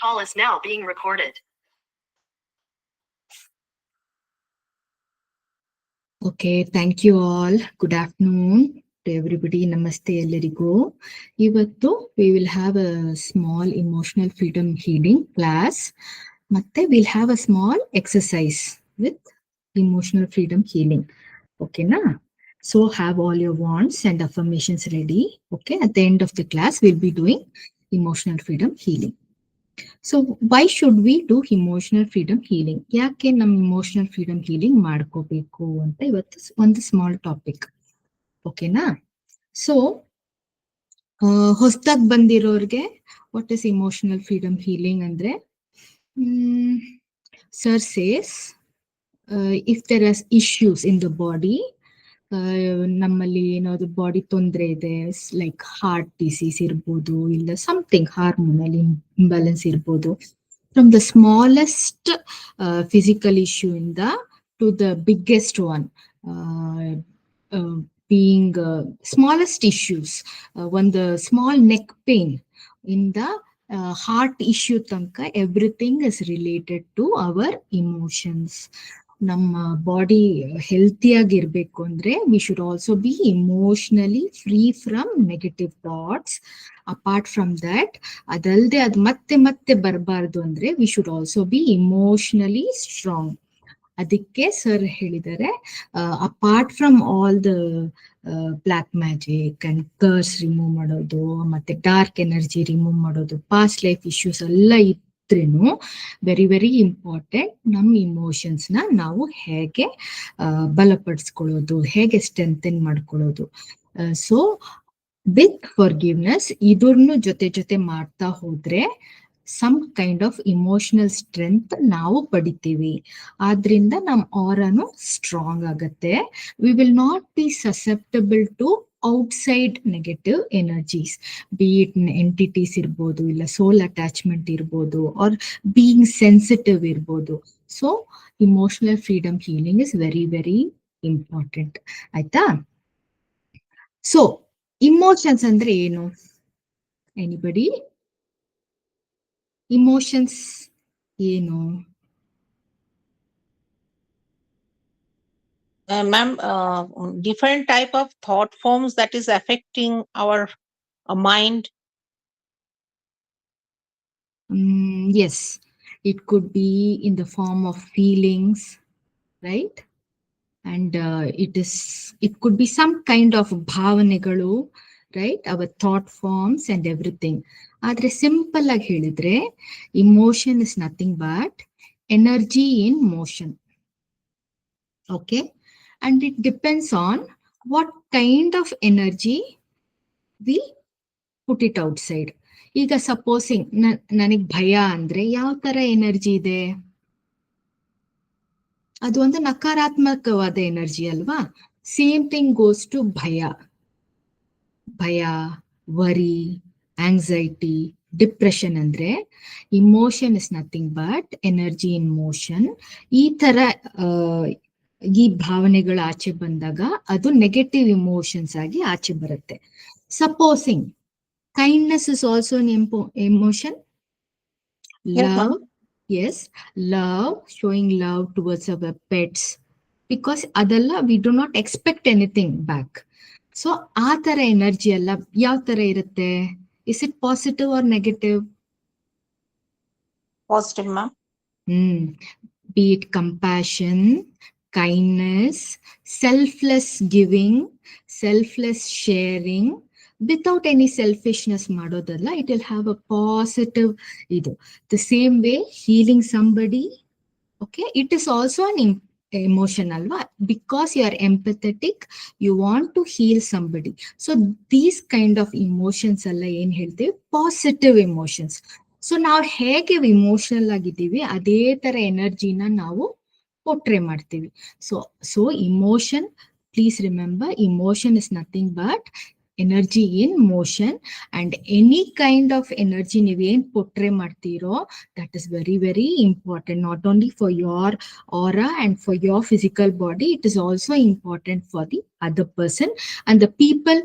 Call is now being recorded. Okay, thank you all. Good afternoon to everybody. Namaste ellarigu. Ivattu we will have a small emotional freedom healing class. Matte we'll have a small exercise with emotional freedom healing. Okay na? So have all your wants and affirmations ready. Okay, at the end of the class we'll be doing emotional freedom healing. So why should we do emotional freedom healing? ಯಾಕೆ ನಮ್ಮ emotional freedom healing ಮಾಡ್ಕೋಬೇಕು ಅಂತ ಇವತ್ತು ಒಂದು small topic. ಓಕೆನಾ? So ಹೊಸದಾಗಿ ಬಂದಿರೋರ್ಗೆ what is emotional freedom healing ಅಂದ್ರೆ, sir says if there are issues in the body, ನಮ್ಮಲ್ಲಿ ಏನಾದ್ರು ಬಾಡಿ ತೊಂದರೆ ಇದೆ, ಲೈಕ್ ಹಾರ್ಟ್ ಡಿಸೀಸ್ ಇರ್ಬೋದು, ಇಲ್ಲ ಸಮಥಿಂಗ್ ಹಾರ್ಮೋನಲ್ ಇಂಬ್ಯಾಲೆನ್ಸ್ ಇರ್ಬೋದು, from the smallest physical issue ಇಂದ to the biggest one, being smallest issues, ಒಂದು ಸ್ಮಾಲ್ ನೆಕ್ ಪೇನ್ ಇಂದ ಹಾರ್ಟ್ ಇಶ್ಯೂ ತನಕ everything is related to our emotions. ನಮ್ಮ ಬಾಡಿ ಹೆಲ್ತಿಯಾಗಿರ್ಬೇಕು ಅಂದ್ರೆ we should also be emotionally free from negative thoughts. Apart from that, ಅದಲ್ಲದೆ ಅದು ಮತ್ತೆ ಮತ್ತೆ ಬರಬಾರ್ದು ಅಂದ್ರೆ we should also be emotionally strong. ಅದಕ್ಕೆ ಸರ್ ಹೇಳಿದ್ದಾರೆ, apart from all the black magic and ಕರ್ಸ್ remove ಮಾಡೋದು, ಮತ್ತೆ ಡಾರ್ಕ್ ಎನರ್ಜಿ ರಿಮೂವ್ ಮಾಡೋದು, ಪಾಸ್ಟ್ ಲೈಫ್ ಇಶ್ಯೂಸ್ ಎಲ್ಲ ಇದ್ರೇನು ವೆರಿ ವೆರಿ ಇಂಪಾರ್ಟೆಂಟ್ ನಮ್ಮ ಇಮೋಷನ್ಸ್ ನ ನಾವು ಹೇಗೆ ಬಲಪಡಿಸ್ಕೊಳ್ಳೋದು, ಹೇಗೆ ಸ್ಟ್ರೆಂಥನ್ ಮಾಡ್ಕೊಳ್ಳೋದು. ಸೊ ವಿತ್ ಫಾರ್ಗಿವ್ನೆಸ್ ಇದ್ರನ್ನು ಜೊತೆ ಜೊತೆ ಮಾಡ್ತಾ ಹೋದ್ರೆ some kind of emotional strength ನಾವು ಪಡಿತೀವಿ. ಆದ್ರಿಂದ ನಮ್ಮ ಆರಾನು ಸ್ಟ್ರಾಂಗ್ ಆಗತ್ತೆ. We will not be susceptible to outside negative energies, be it entities ಇರ್ಬೋದು, ಇಲ್ಲ ಸೋಲ್ ಅಟ್ಯಾಚ್ಮೆಂಟ್ ಇರ್ಬೋದು, ಆರ್ ಬೀಯಿಂಗ್ ಸೆನ್ಸಿಟಿವ್ ಇರ್ಬೋದು. So emotional freedom healing is very very important. ಆಯ್ತಾ? ಸೊ ಇಮೋಷನ್ಸ್ ಅಂದ್ರೆ ಏನು? ಎನಿಬಡಿ? ಇಮೋಷನ್ಸ್ ಏನು? Ma'am, different type of thought forms that is affecting our mind. Yes, it could be in the form of feelings, right? And it could be some kind of bhavanagalu, right? Our thought forms and everything. Adre simple agi helidre, emotion is nothing but energy in motion. Okay? And it depends on what kind of energy we put it outside. ಈಗ supposing ನನಗ್ ಭಯ ಅಂದ್ರೆ ಯಾವ ತರ energy ಇದೆ? ಅದು ಒಂದು ನಕಾರಾತ್ಮಕವಾದ energy ಅಲ್ವಾ? ಸೇಮ್ ಥಿಂಗ್ ಗೋಸ್ ಟು ಭಯ. ಭಯ, ವರಿ, ಆಂಗ್ಸೈಟಿ, ಡಿಪ್ರೆಷನ್ ಅಂದ್ರೆ emotion is nothing but energy in motion. ಈ ತರ ಈ ಭಾವನೆಗಳು ಆಚೆ ಬಂದಾಗ ಅದು ನೆಗೆಟಿವ್ ಇಮೋಷನ್ಸ್ ಆಗಿ ಆಚೆ ಬರುತ್ತೆ. Supposing kindness is also an emotion. Love, yes, love, showing love towards our pets, because adalla we do not expect anything back. So aa tara energy alla yav tara irutte? Is it positive or negative? Positive, ma'am. Be it compassion, kindness, selfless giving, selfless sharing, without any selfishness ಮಾಡೋದಲ್ಲ, it will have a positive ಇದು. The same way healing somebody, okay, it is also an emotion alva, because you are empathetic, you want to heal somebody. So these kind of emotions alla ಏನ್ ಹೇಳ್ತೀವಿ? Positive emotions. So ನಾವು ಹೇಗೆ emotional ಆಗಿದ್ದೀವಿ ಅದೇ ತರ ಎನರ್ಜಿನ ನಾವು portray ಮಾಡ್ತೀವಿ. So emotion, please remember, emotion is nothing but energy in motion. And any kind of energy ನೀವೇನ್ ಪೋರ್ಟ್ರೇ ಮಾಡ್ತೀರೋ that is very very important, not only for your aura and for your physical body, it is also important for the other person and the people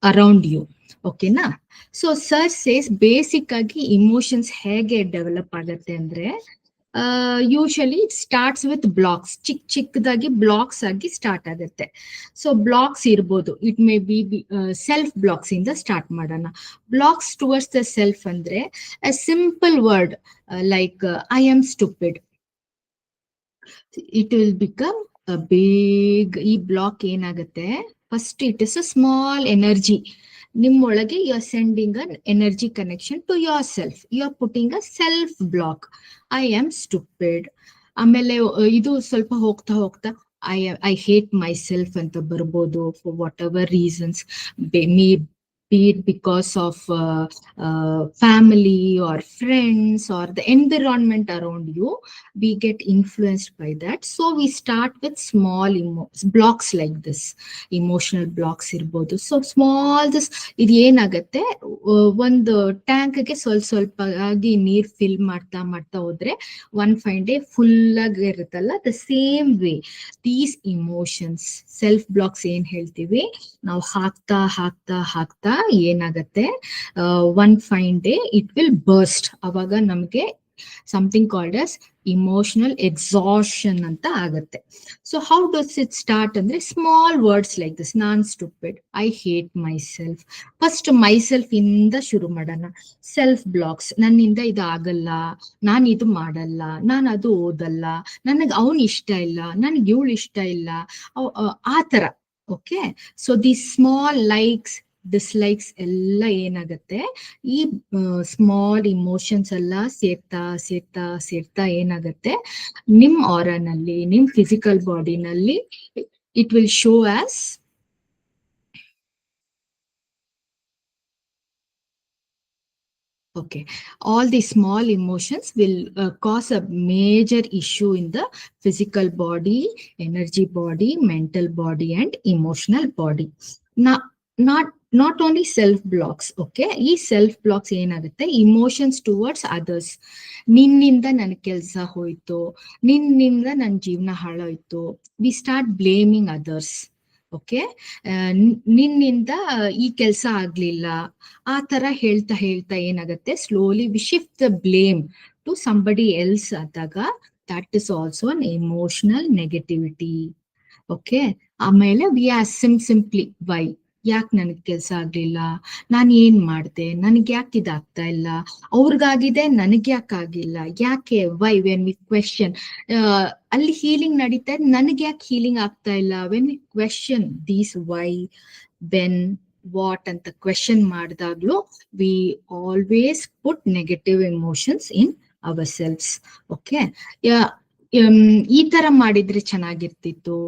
around you. ಓಕೆನಾ? So sir says basic ಆಗಿ emotions ಹೇಗೆ develop ಆಗತ್ತೆ ಅಂದ್ರೆ, usually it starts with blocks. ಚಿಕ್ಕದಾಗಿ blocks ಆಗಿ start ಆಗುತ್ತೆ. So blocks ಇರ್ಬೋದು, it may be self blocks ಇಂದ ಸ್ಟಾರ್ಟ್ ಮಾಡೋಣ. ಬ್ಲಾಕ್ಸ್ ಟುವರ್ಡ್ಸ್ ದ ಸೆಲ್ಫ್ ಅಂದ್ರೆ a simple word like I am stupid. It will become a big, ಈ block ಏನಾಗುತ್ತೆ, first it is a small energy. ನಿಮ್ಮೊಳಗೆ you are sending an energy connection to your self. You are putting a self block, I am stupid. ಆಮೇಲೆ ಇದು ಸ್ವಲ್ಪ ಹೋಗ್ತಾ ಹೋಗ್ತಾ I hate my self ಅಂತ ಬರ್ಬೋದು, for what ever reasons, be it because of family or friends or the environment around you, we get influenced by that. So we start with small blocks like this, emotional blocks irbodu. So small this idu enagutte, ಒಂದು tank ಗೆ ಸ್ವಲ್ಪ ಆಗಿ ನೀರ್ fill ಮಾಡ್ತಾ ಹೋದ್ರೆ one fine day full ಆಗಿ ಇರುತ್ತಲ್ಲ, the same way these emotions, self blocks ಏನ್ ಹೇಳ್ತೀವಿ ನಾವು ಹಾಕ್ತಾ ಏನಾಗತ್ತೆ, one fine day it will burst. ಅವಾಗ ನಮ್ಗೆ something called as emotional exhaustion ಅಂತ ಆಗತ್ತೆ. So how does it start ಅಂದ್ರೆ, ಸ್ಮಾಲ್ ವರ್ಡ್ಸ್ ಲೈಕ್ ದಿಸ್, ನಾನ್ stupid, I hate my self. First my self ಇಂದ ಶುರು ಮಾಡೋಣ. ಸೆಲ್ಫ್ ಬ್ಲಾಕ್ಸ್, ನನ್ನಿಂದ ಇದು ಆಗಲ್ಲ, ನಾನು ಇದು ಮಾಡಲ್ಲ, ನಾನು ಅದು ಓದಲ್ಲ, ನನಗೆ ಅವನ್ ಇಷ್ಟ ಇಲ್ಲ, ನನಗೆ ಇವಳು ಇಷ್ಟ ಇಲ್ಲ, ಆ ತರ. Okay, so the small likes dislikes ಎಲ್ಲ ಏನಾಗತ್ತೆ, ಈ ಸ್ಮಾಲ್ ಇಮೋಷನ್ಸ್ ಎಲ್ಲ ಸೇರ್ತಾ ಏನಾಗತ್ತೆ, ನಿಮ್ ಆರಾನಲ್ಲಿ, ನಿಮ್ ಫಿಸಿಕಲ್ ಬಾಡಿನಲ್ಲಿ it will show as okay, all the small emotions will cause a major issue in the physical body, energy body, mental body and emotional body. Now not only self blocks, okay, ಈ self blocks ಏನಾಗುತ್ತೆ, emotions towards others. ನಿನ್ನಿಂದ ನನ್ನ ಕೆಲಸ ಹೋಯ್ತು, ನಿನ್ನಿಂದ ನನ್ನ ಜೀವನ ಹಾಳಾಯ್ತು, we start blaming others. Okay, ನಿನ್ನಿಂದ ಈ ಕೆಲಸ ಆಗ್ಲಿಲ್ಲ, ಆ ತರ ಹೇಳ್ತಾ ಏನಾಗುತ್ತೆ, slowly we shift the blame to somebody else ಆದಾಗ, that is also an emotional negativity. Okay, ಆಮೇಲೆ ವಿ ಆರ್ ಸಿಂಪ್ಲಿ ವೈ, ಯಾಕೆ ನನಗೆ ಕೆಲಸ ಆಗ್ಲಿಲ್ಲ, ನಾನು ಏನ್ ಮಾಡ್ದೆ, ನನಗೆ ಯಾಕೆ ಇದಾಗ್ತಾ ಇಲ್ಲ, ಅವ್ರಿಗಾಗಿದೆ ನನಗೆ ಯಾಕೆ ಆಗಿಲ್ಲ, ಯಾಕೆ, ವೈ, ವೆನ್ ವಿ ಕ್ವೆಶ್ಚನ್, ಅಲ್ಲಿ ಹೀಲಿಂಗ್ ನಡೀತಾ ಇದೆ, ನನಗೆ ಯಾಕೆ ಹೀಲಿಂಗ್ ಆಗ್ತಾ ಇಲ್ಲ, when we question these why, when, what ಅಂತ ಕ್ವೆಶ್ಚನ್ ಮಾಡಿದಾಗ್ಲೂ we always put negative emotions in ourselves. Okay, ಈ ತರ ಮಾಡಿದ್ರೆ ಚೆನ್ನಾಗಿರ್ತಿತ್ತು,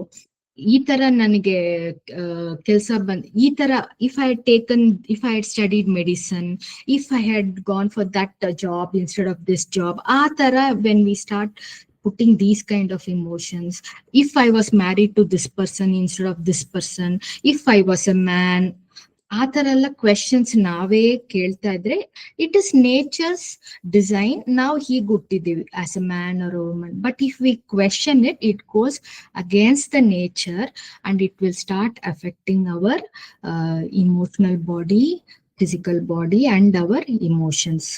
ಈ ತರ ನನಗೆ ಕೆಲಸ ಈ ತರ, if I had studied medicine, if I had gone for that job instead of this job, ಆ ತರ when we start putting these kind of emotions, if I was married to this person instead of this person, if I was a man, ಆ ತರ ಎಲ್ಲ questions ನಾವೇ ಕೇಳ್ತಾ ಇದ್ರೆ, it is nature's design, ನಾವು ಹೀಗೆ ಹುಟ್ಟಿದೀವಿ as a man or woman. But if we question it, it goes against the nature and it will start affecting our emotional body, physical body and our emotions.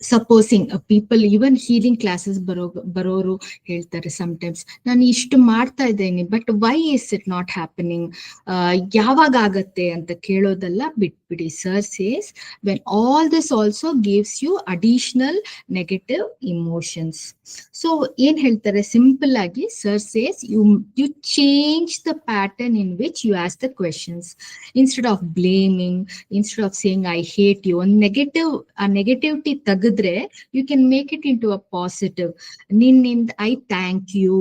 Supposing people, even healing classes ಬರೋರು ಹೇಳ್ತಾರೆ sometimes, ನಾನು ಇಷ್ಟು ಮಾಡ್ತಾ ಇದ್ದೇನೆ but why is it not happening, ಯಾವಾಗ ಆಗತ್ತೆ ಅಂತ ಕೇಳೋದೆಲ್ಲ ಬಿಟ್ಬಿಡಿ. Sir says when all this also gives you additional negative emotions. So ಏನ್ ಹೇಳ್ತಾರೆ ಸಿಂಪಲ್ ಆಗಿ, sir says you change the pattern in which you ask the questions. Instead of blaming, instead of saying I hate you, ಒಂದು negativity ತೆಗೆದ್ರೆ you can make it into a positive. ನಿನ್ನಿಂದ I thank you.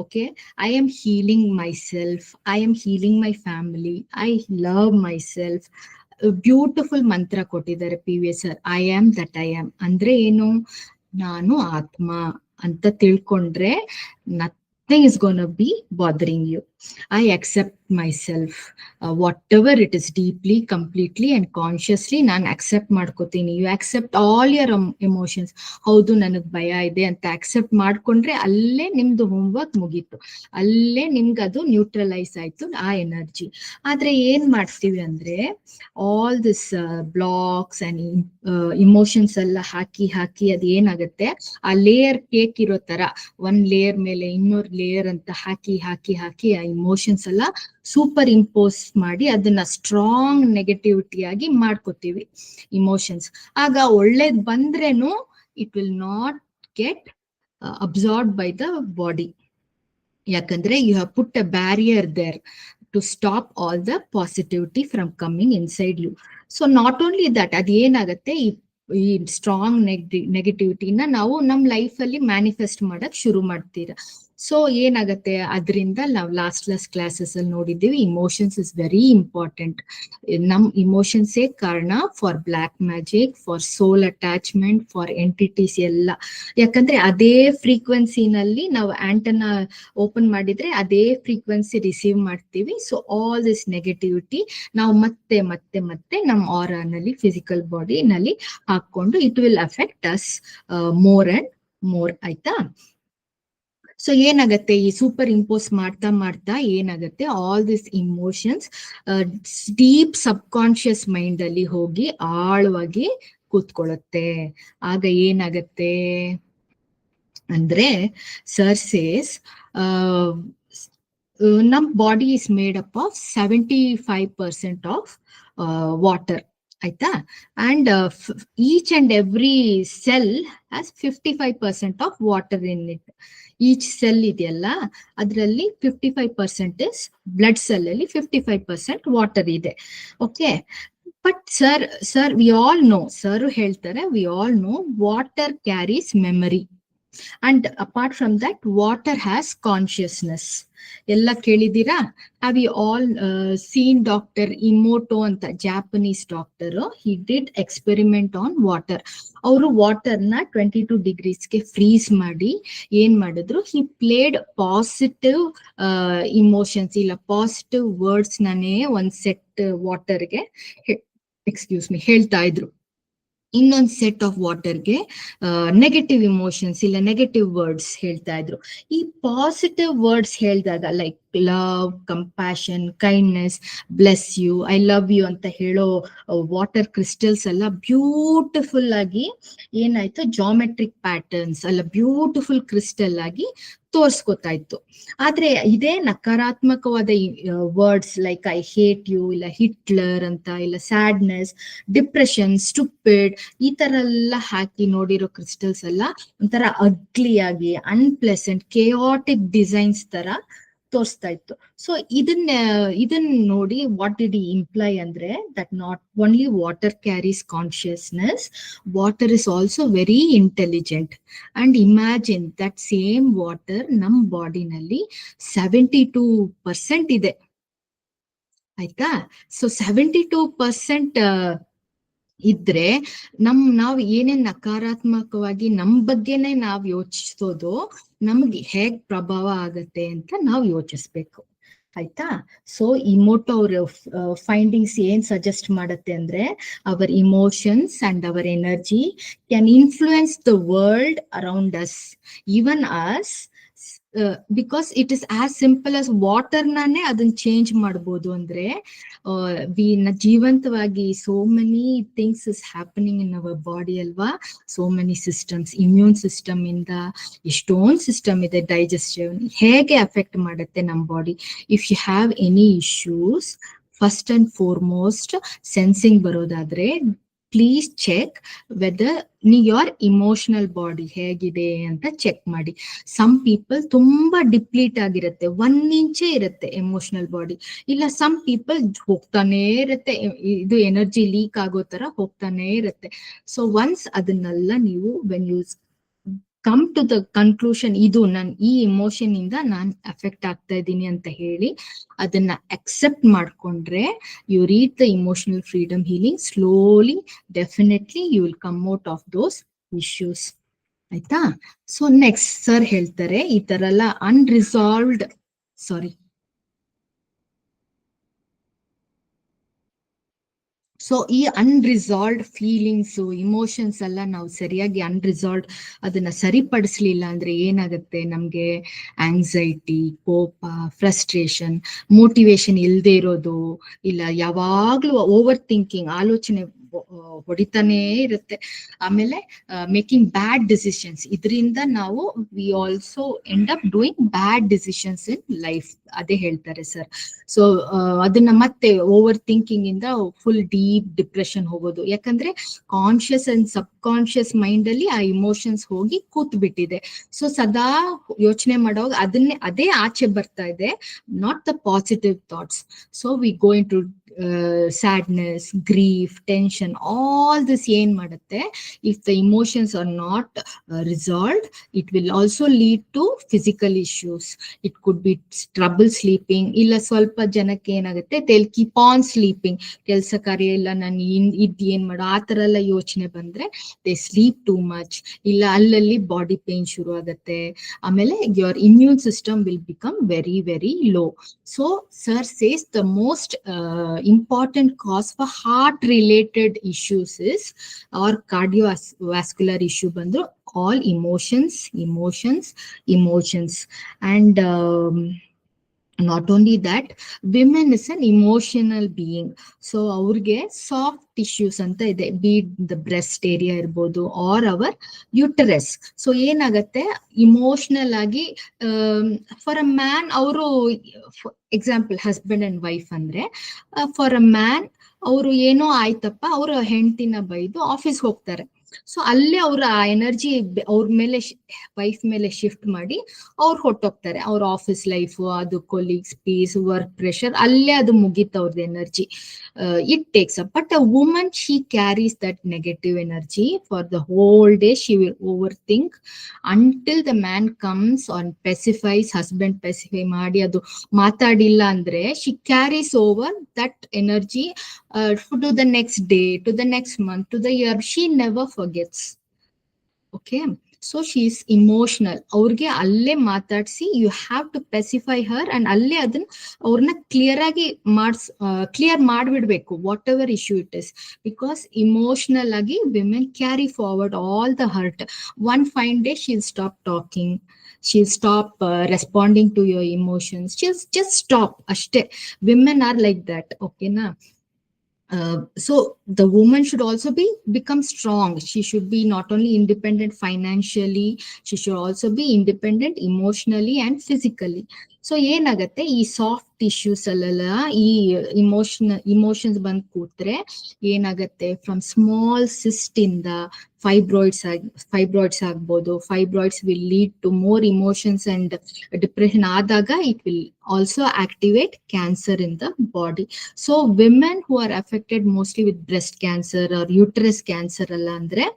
Okay, I am healing myself, I am healing my family, I love myself. Beautiful ಮಂತ್ರ ಕೊಟ್ಟಿದ್ದಾರೆ PVS sir, I am that I am ಅಂದ್ರೆ ಏನು, ನಾನು ಆತ್ಮ ಅಂತ ತಿಳ್ಕೊಂಡ್ರೆ nothing is gonna be bothering you. I accept myself, whatever it is, deeply, completely and consciously ನಾನು accept ಮಾಡ್ಕೋತೀನಿ. You accept all your emotions. ಹೌದು ನನಗ್ ಭಯ ಇದೆ ಅಂತ accept ಮಾಡ್ಕೊಂಡ್ರೆ ಅಲ್ಲೇ ನಿಮ್ದು ಹೋಮ್ವರ್ಕ್ ಮುಗೀತು, ಅಲ್ಲೇ ನಿಮ್ಗೆ ಅದು ನ್ಯೂಟ್ರಲೈಸ್ ಆಯ್ತು ಆ ಎನರ್ಜಿ. ಆದ್ರೆ ಏನ್ ಮಾಡ್ತೀವಿ ಅಂದ್ರೆ all this blocks and emotions ಎಲ್ಲ ಹಾಕಿ ಅದು ಏನಾಗುತ್ತೆ, ಆ ಲೇಯರ್ ಕೇಕ್ ಇರೋ ತರ ಒಂದ್ ಲೇಯರ್ ಮೇಲೆ ಇನ್ನೊಂದು ಲೇಯರ್ ಅಂತ ಹಾಕಿ ಆ ಇಮೋಷನ್ಸ್ ಎಲ್ಲ ಸೂಪರ್ ಇಂಪೋಸ್ ಮಾಡಿ ಅದನ್ನ ಸ್ಟ್ರಾಂಗ್ ನೆಗೆಟಿವಿಟಿ ಆಗಿ ಮಾಡ್ಕೋತೀವಿ ಇಮೋಷನ್ಸ್. ಆಗ ಒಳ್ಳೇದ್ ಬಂದ್ರೇನು it will not get absorb by the body, ಯಾಕಂದ್ರೆ you have put a barrier there to stop all the positivity from coming inside you. So not only that, ಅದೇನಾಗತ್ತೆ, ಈ ಸ್ಟ್ರಾಂಗ್ ನೆಗೆಟಿವಿಟಿನ ನಾವು ನಮ್ ಲೈಫ್ ಅಲ್ಲಿ ಮ್ಯಾನಿಫೆಸ್ಟ್ ಮಾಡಕ್ ಶುರು ಮಾಡ್ತೀರ. ಸೊ ಏನಾಗತ್ತೆ ಅದರಿಂದ ನಾವು ಲಾಸ್ಟ್ ಕ್ಲಾಸಸ್ ಅಲ್ಲಿ ನೋಡಿದ್ದೀವಿ, ಇಮೋಷನ್ಸ್ ಇಸ್ ವೆರಿ ಇಂಪಾರ್ಟೆಂಟ್. ನಮ್ ಇಮೋಷನ್ಸೇ ಕಾರಣ for black magic, for soul attachment, for entities ಎಲ್ಲ. ಯಾಕಂದ್ರೆ ಅದೇ ಫ್ರೀಕ್ವೆನ್ಸಿನಲ್ಲಿ ನಾವು ಆಂಟನ ಓಪನ್ ಮಾಡಿದ್ರೆ ಅದೇ ಫ್ರೀಕ್ವೆನ್ಸಿ ರಿಸೀವ್ ಮಾಡ್ತೀವಿ. ಸೊ ಆಲ್ ದಿಸ್ ನೆಗೆಟಿವಿಟಿ ನಾವು ಮತ್ತೆ ಮತ್ತೆ ಮತ್ತೆ ನಮ್ಮ ಆರಾನಲ್ಲಿ, ಫಿಸಿಕಲ್ ಬಾಡಿನಲ್ಲಿ ಹಾಕೊಂಡು it will affect us more and more. ಆಯ್ತಾ? ಸೊ ಏನಾಗತ್ತೆ, ಈ ಸೂಪರ್ ಇಂಪೋಸ್ ಮಾಡ್ತಾ ಏನಾಗತ್ತೆ, all this emotions deep subconscious mind ಅಲ್ಲಿ ಹೋಗಿ ಆಳವಾಗಿ ಕೂತ್ಕೊಳ್ಳುತ್ತೆ. ಆಗ ಏನಾಗತ್ತೆ ಅಂದ್ರೆ, ಸರ್ ಸೇಸ್ ನಮ್ body is made up of 75% of water. ಆಯ್ತಾ? And each and every cell has 55% of water in it. Each cell ಇದೆಯಲ್ಲ ಅದರಲ್ಲಿ 55% ಇಸ್ ಬ್ಲಡ್ ಸೆಲ್ ಅಲ್ಲಿ 55% ವಾಟರ್ ಇದೆ. Okay, but sir we all know, sir ಹೇಳ್ತಾರೆ, we all know water carries memory and apart from that water has consciousness. ಎಲ್ಲ ಕೇಳಿದೀರಾ? Have you all seen doctor Emoto ಅಂತ, Japanese doctor, he did experiment on water. ಅವರು ವಾಟರ್ನ 22 ಡಿಗ್ರೀಸ್ಗೆ freeze ಮಾಡಿ ಏನ್ ಮಾಡಿದ್ರು, ಹಿ ಪ್ಲೇಡ್ ಪಾಸಿಟಿವ್ ಇಮೋಷನ್ಸ್ ಇಲ್ಲ ಪಾಸಿಟಿವ್ ವರ್ಡ್ಸ್ ನಾನೇ ಒಂದ್ ಸೆಟ್ ವಾಟರ್ಗೆ ಹೇಳ್ತಾ ಇದ್ರು, ಇನ್ನೊಂದು ಸೆಟ್ ಆಫ್ ವಾಟರ್ಗೆ ನೆಗೆಟಿವ್ ಇಮೋಷನ್ಸ್ ಇಲ್ಲ ನೆಗೆಟಿವ್ ವರ್ಡ್ಸ್ ಹೇಳ್ತಾ ಇದ್ರು. ಈ ಪಾಸಿಟಿವ್ ವರ್ಡ್ಸ್ ಹೇಳಿದಾಗ like love, compassion, kindness, bless you, I love you ಅಂತ ಹೇಳೋ ವಾಟರ್ ಕ್ರಿಸ್ಟಲ್ಸ್ ಎಲ್ಲ ಬ್ಯೂಟಿಫುಲ್ ಆಗಿ ಏನಾಯ್ತು, ಜಾಮೆಟ್ರಿಕ್ ಪ್ಯಾಟರ್ನ್ಸ್ ಅಲ್ಲ ಬ್ಯೂಟಿಫುಲ್ ಕ್ರಿಸ್ಟಲ್ ಆಗಿ ತೋರ್ಸ್ಕೊತಾ ಇತ್ತು. ಆದ್ರೆ ಇದೇ ನಕಾರಾತ್ಮಕವಾದ words like I hate you ಇಲ್ಲ ಹಿಟ್ಲರ್ ಅಂತ ಇಲ್ಲ ಸ್ಯಾಡ್ನೆಸ್, ಡಿಪ್ರೆಷನ್, ಸ್ಟುಪಿಡ್ ಈ ತರ ಎಲ್ಲ ಹಾಕಿ ನೋಡಿರೋ ಕ್ರಿಸ್ಟಲ್ಸ್ ಎಲ್ಲ ಒಂಥರ ಅಗ್ಲಿಯಾಗಿ ಅನ್ಪ್ಲೆಸೆಂಟ್ ಕೇಯಾಟಿಕ್ ಡಿಸೈನ್ಸ್ ತರ ತೋರಿಸ್ತಾ ಇತ್ತು. ಸೊ ಇದನ್ನ ನೋಡಿ ವಾಟ್ ಡಿಡ್ ಈ ಇಂಪ್ಲೈ ಅಂದ್ರೆ that not only water carries consciousness, water is also very intelligent. And imagine that same water ನಮ್ ಬಾಡಿನಲ್ಲಿ 72% ಇದೆ. ಆಯ್ತಾ? ಸೊ 72% ಇದ್ರೆ ನಾವು ಏನೇನ್ ನಕಾರಾತ್ಮಕವಾಗಿ ನಮ್ ಬಗ್ಗೆನೆ ನಾವ್ ಯೋಚಿಸೋದು ನಮ್ಗೆ ಹೇಗ್ ಪ್ರಭಾವ ಆಗತ್ತೆ ಅಂತ ನಾವು ಯೋಚಿಸ್ಬೇಕು. ಆಯ್ತಾ? ಸೊ ಇಮೋಟೋ ಅವ್ರ ಫೈಂಡಿಂಗ್ಸ್ ಏನ್ ಸಜೆಸ್ಟ್ ಮಾಡತ್ತೆ ಅಂದ್ರೆ, our emotions and our energy can influence the world around us, even us, because it is as simple as water ನಾನೇ ಅದನ್ನ ಚೇಂಜ್ ಮಾಡ್ಬೋದು. ಅಂದ್ರೆ ಜೀವಂತವಾಗಿ so many things is happening in our body ಅಲ್ವಾ, so many systems, immune system ಇಂದ ಎಷ್ಟೊಂದು system ಇದೆ, digestive ಹೇಗೆ ಅಫೆಕ್ಟ್ ಮಾಡುತ್ತೆ ನಮ್ body. If you have any issues, first and foremost sensing ಬರೋದಾದ್ರೆ please check whether your emotional body ಹೇಗಿದೆ ಅಂತ ಚೆಕ್ ಮಾಡಿ. ಸಮ್ ಪೀಪಲ್ ತುಂಬಾ ಡಿಪ್ಲೀಟ್ ಆಗಿರುತ್ತೆ, 1 ಇಂಚೇ ಇರುತ್ತೆ ಎಮೋಷನಲ್ ಬಾಡಿ. ಇಲ್ಲ ಸಮ್ ಪೀಪಲ್ ಹೋಗ್ತಾನೆ ಇರುತ್ತೆ, ಇದು ಎನರ್ಜಿ ಲೀಕ್ ಆಗೋ ತರ ಹೋಗ್ತಾನೆ ಇರುತ್ತೆ. ಸೊ ಒನ್ಸ್ ಅದನ್ನೆಲ್ಲ ನೀವು when you come to the conclusion, ಇದು ಈ ಇಮೋಷನ್ ಇಂದ ನಾನ್ ಅಫೆಕ್ಟ್ ಆಗ್ತಾ ಇದ್ದೀನಿ ಅಂತ ಹೇಳಿ ಅದನ್ನ ಅಕ್ಸೆಪ್ಟ್ ಮಾಡ್ಕೊಂಡ್ರೆ you reach the emotional freedom healing. Slowly definitely you will come out of those issues. ಆಯ್ತಾ? ಸೊ ನೆಕ್ಸ್ಟ್ ಸರ್ ಹೇಳ್ತಾರೆ, ಈ ತರ ಎಲ್ಲ ಅನ್ರಿಸಾಲ್ವ್ಡ್ ಸೊ ಈ ಅನ್ರಿಸಾಲ್ವ್ಡ್ ಫೀಲಿಂಗ್ಸು ಇಮೋಷನ್ಸ್ ಎಲ್ಲ ನಾವು ಸರಿಯಾಗಿ ಅನ್ರಿಸಾಲ್ವ್ಡ್ ಅದನ್ನ ಸರಿಪಡಿಸ್ಲಿಲ್ಲ ಅಂದ್ರೆ ಏನಾಗುತ್ತೆ, ನಮ್ಗೆ ಆಂಗ್ಸೈಟಿ, ಕೋಪ, ಫ್ರಸ್ಟ್ರೇಷನ್, ಮೋಟಿವೇಶನ್ ಇಲ್ಲದೆ ಇರೋದು, ಇಲ್ಲ ಯಾವಾಗ್ಲೂ ಓವರ್ ಥಿಂಕಿಂಗ್, ಆಲೋಚನೆ ಹೊಡಿತಾನೇ ಇರುತ್ತೆ. ಆಮೇಲೆ ಮೇಕಿಂಗ್ ಬ್ಯಾಡ್ ಡಿಸಿಷನ್ಸ್, ಇದರಿಂದ ನಾವು we also end up doing bad decisions in life, ಅದೇ ಹೇಳ್ತಾರೆ ಸರ್. ಸೊ ಅದನ್ನ ಮತ್ತೆ ಓವರ್ ಥಿಂಕಿಂಗ್ ಇಂದ ಫುಲ್ ಡೀಪ್ ಡಿಪ್ರೆಷನ್ ಹೋಗೋದು, ಯಾಕಂದ್ರೆ conscious and sub conscious mind ಅಲ್ಲಿ ಆ ಇಮೋಷನ್ಸ್ ಹೋಗಿ ಕೂತ್ ಬಿಟ್ಟಿದೆ. ಸೊ ಸದಾ ಯೋಚನೆ ಮಾಡುವಾಗ ಅದೇ ಆಚೆ ಬರ್ತಾ ಇದೆ, not the positive thoughts. So we go into sadness, grief, tension, all this ಏನ್ ಮಾಡುತ್ತೆ, if the emotions are not resolved, it will also lead to physical issues. It could be trouble sleeping, ಇಲ್ಲ ಸ್ವಲ್ಪ ಜನಕ್ಕೆ ಏನಾಗುತ್ತೆ, they'll keep on sleeping, ಕೆಲಸ ಕಾರ್ಯ ಇಲ್ಲ, ನಾನು ಏನ್ ಮಾಡೋ ಆ ತರ ಎಲ್ಲ ಯೋಚನೆ ಬಂದ್ರೆ ದೇ ಸ್ಲೀಪ್ ಟೂ ಮಚ್, ಇಲ್ಲ ಅಲ್ಲಲ್ಲಿ ಬಾಡಿ ಪೇನ್ ಶುರು ಆಗತ್ತೆ. ಆಮೇಲೆ your immune system will become very very low. So sir says the most important cause for heart related issues is, or cardiovascular issue ಬಂದ್ರು, all emotions. And not only that, women is an emotional being. So ಅವ್ರಿಗೆ soft tissues ಅಂತ ಇದೆ, B the breast area ಇರ್ಬೋದು R hour uterus. So ಏನಾಗತ್ತೆ, emotional ಆಗಿ for a man, ಅವರು example husband and wife ಅಂದ್ರೆ, for a man ಅವರು ಏನೋ ಆಯ್ತಪ್ಪ, ಅವ್ರ ಹೆಂಡತಿನ ಬೈದು ಆಫೀಸ್ ಹೋಗ್ತಾರೆ. ಸೊ ಅಲ್ಲೇ ಅವ್ರ ಆ ಎನರ್ಜಿ ಅವ್ರ ಮೇಲೆ, ವೈಫ್ ಮೇಲೆ ಶಿಫ್ಟ್ ಮಾಡಿ ಅವ್ರು ಹೊಟ್ಟೋಗ್ತಾರೆ. ಅವ್ರ ಆಫೀಸ್ ಲೈಫ್, ಅದು ಕೊಲೀಗ್ಸ್, ಪೀಸ್, ವರ್ಕ್ ಪ್ರೆಷರ್, ಅಲ್ಲೇ ಅದು ಮುಗೀತು ಅವ್ರದ್ದು energy. It takes up. But a woman, she carries that negative energy for the whole day. She will over think until the man comes on pacifies, husband pacify ಮಾಡಿ ಅದು ಮಾತಾಡಿಲ್ಲ ಅಂದ್ರೆ, ಶಿ ಕ್ಯಾರೀಸ್ over that energy to the next day, to the next month, to the year. She never forgets. Okay, so she is emotional. ಅವ್ರಿಗೆ ಅಲ್ಲೇ ಮಾತಾಡ್ಸಿ, you have to pacify her, and ಅಲ್ಲೇ ಅದನ್ನ ಅವ್ರನ್ನ ಕ್ಲಿಯರ್ ಮಾಡ್ಬಿಡ್ಬೇಕು, whatever issue it is. Because emotional ಆಗಿ women carry forward all the hurt. One fine day she'll stop talking, she'll stop responding to your emotions, she'll just stop ashte. Women are like that, okay na. So the woman should also become strong. She should be not only independent financially, she should also be independent emotionally and physically. So ಏನಾಗತ್ತೆ, ಈ soft tissues ಅಲ್ಲೆಲ್ಲ ಈ emotions ಕೂತ್ರೆ ಏನಾಗತ್ತೆ, from small cyst ಇಂದ fibroids ಆಗ್ಬೋದು. Fibroids will lead to more emotions and depression. ಆದಾಗ it will also activate cancer in the body. So women who are affected mostly with breast cancer or uterus cancer ಅಲ್ಲ ಅಂದ್ರೆ,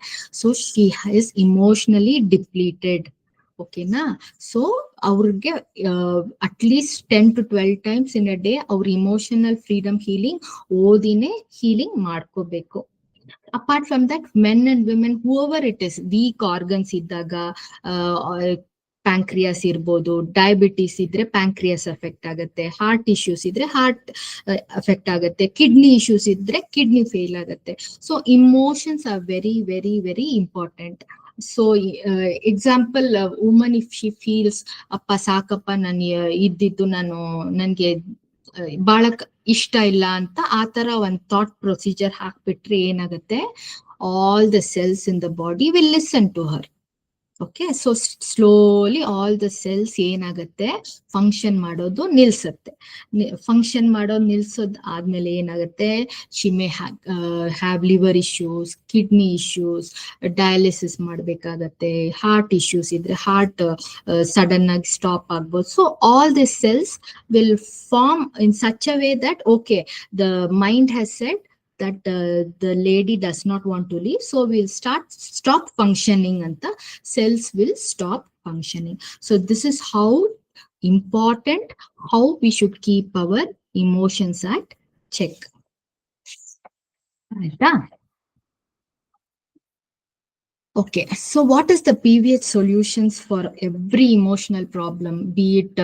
so she is emotionally depleted. ಓಕೆನಾ. So ಅವ್ರಿಗೆ at least 10 to 12 times in a day ಅವ್ರ emotional freedom healing ಓದಿನೇ healing ಮಾಡ್ಕೋಬೇಕು. Apart from that, men and women whoever it is, weak organs ಇದ್ದಾಗ, pancreas ಇರ್ಬೋದು, diabetes ಇದ್ರೆ ಪ್ಯಾಂಕ್ರಿಯಾಸ್ ಅಫೆಕ್ಟ್ ಆಗುತ್ತೆ, heart issues ಇದ್ರೆ ಹಾರ್ಟ್ ಅಫೆಕ್ಟ್ ಆಗುತ್ತೆ, ಕಿಡ್ನಿ ಇಶ್ಯೂಸ್ ಇದ್ರೆ ಕಿಡ್ನಿ ಫೇಲ್ ಆಗುತ್ತೆ. So emotions are very very very important. So example, woman if she feels, ಅಪ್ಪ ಸಾಕಪ್ಪ ನಾನು ಇದ್ದಿದ್ದು ನನ್ಗೆ ಬಹಳ ಇಷ್ಟ ಇಲ್ಲ ಅಂತ, ಆ ತರ ಒಂದ್ ಥಾಟ್ ಪ್ರೊಸೀಜರ್ ಹಾಕ್ಬಿಟ್ರೆ ಏನಾಗುತ್ತೆ, all the cells in the body will listen to her. Okay, so slowly all the cells ಏನಾಗುತ್ತೆ, ಫಂಕ್ಷನ್ ಮಾಡೋದು ನಿಲ್ಸತ್ತೆ. ಫಂಕ್ಷನ್ ಮಾಡೋದು ನಿಲ್ಸೋದ್ ಆದ್ಮೇಲೆ ಏನಾಗುತ್ತೆ, she may have liver issues, kidney issues, dialysis ಮಾಡ್ಬೇಕಾಗತ್ತೆ, ಹಾರ್ಟ್ ಇಶ್ಯೂಸ್ ಇದ್ರೆ ಹಾರ್ಟ್ ಸಡನ್ ಆಗಿ ಸ್ಟಾಪ್ ಆಗ್ಬೋದು. So all the cells will form in such a way that, okay, the mind has said that the lady does not want to leave, so we'll stop functioning, and the cells will stop functioning. So this is how important, how we should keep our emotions at check. Right? Okay, so what is the PVH solutions for every emotional problem, be it